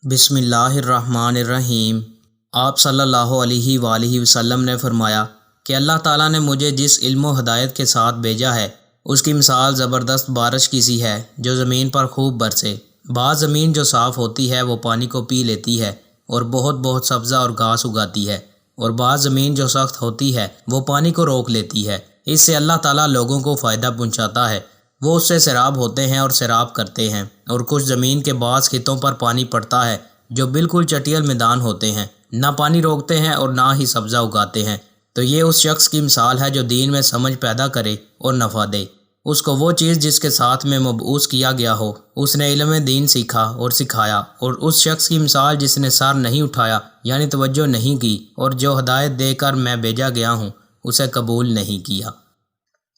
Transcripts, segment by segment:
بسم اللہ الرحمن الرحیم۔ آپ صلی اللہ علیہ وآلہ وسلم نے فرمایا کہ اللہ تعالیٰ نے مجھے جس علم و ہدایت کے ساتھ بھیجا ہے اس کی مثال زبردست بارش کی سی ہے جو زمین پر خوب برسے۔ بعض زمین جو صاف ہوتی ہے وہ پانی کو پی لیتی ہے اور بہت سبزہ اور گھاس اگاتی ہے، اور بعض زمین جو سخت ہوتی ہے وہ پانی کو روک لیتی ہے۔ اس سے اللہ تعالیٰ لوگوں کو فائدہ پہنچاتا ہے، وہ اس سے سیراب ہوتے ہیں اور سیراب کرتے ہیں۔ اور کچھ زمین کے بعض خطوں پر پانی پڑتا ہے جو بالکل چٹیل میدان ہوتے ہیں، نہ پانی روکتے ہیں اور نہ ہی سبزہ اگاتے ہیں۔ تو یہ اس شخص کی مثال ہے جو دین میں سمجھ پیدا کرے اور نفع دے۔ اس کو وہ چیز جس کے ساتھ میں مبعوث کیا گیا ہو، اس نے علم دین سیکھا اور سکھایا، اور اس شخص کی مثال جس نے سر نہیں اٹھایا یعنی توجہ نہیں کی، اور جو ہدایت دے کر میں بھیجا گیا ہوں اسے قبول نہیں کیا۔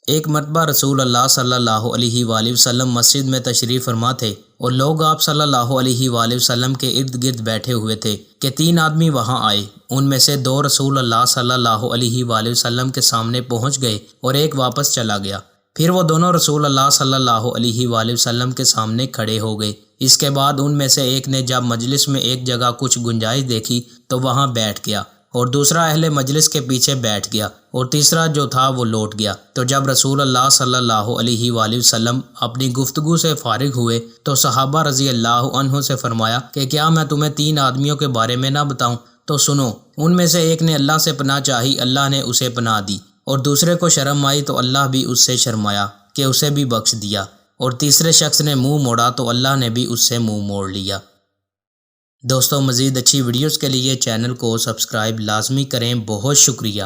ایک مرتبہ رسول اللہ صلی اللہ علیہ وآلہ وسلم مسجد میں تشریف فرما تھے اور لوگ آپ صلی اللہ علیہ وآلہ وسلم کے ارد گرد بیٹھے ہوئے تھے کہ 3 آدمی وہاں آئے۔ ان میں سے 2 رسول اللہ صلی اللہ علیہ وآلہ وسلم کے سامنے پہنچ گئے اور ایک واپس چلا گیا۔ پھر وہ دونوں رسول اللہ صلی اللہ علیہ وآلہ وسلم کے سامنے کھڑے ہو گئے۔ اس کے بعد ان میں سے ایک نے جب مجلس میں ایک جگہ کچھ گنجائش دیکھی تو وہاں بیٹھ گیا، اور دوسرا اہل مجلس کے پیچھے بیٹھ گیا، اور تیسرا جو تھا وہ لوٹ گیا۔ تو جب رسول اللہ صلی اللہ علیہ وآلہ وسلم اپنی گفتگو سے فارغ ہوئے تو صحابہ رضی اللہ عنہ سے فرمایا کہ کیا میں تمہیں 3 آدمیوں کے بارے میں نہ بتاؤں؟ تو سنو۔ ان میں سے ایک نے اللہ سے پناہ چاہی، اللہ نے اسے پناہ دی، اور دوسرے کو شرم آئی تو اللہ بھی اس سے شرمایا کہ اسے بھی بخش دیا، اور تیسرے شخص نے منہ موڑا تو اللہ نے بھی اس سے منہ موڑ لیا۔ دوستو، مزید اچھی ویڈیوز کے لیے چینل کو سبسکرائب لازمی کریں۔ بہت شکریہ۔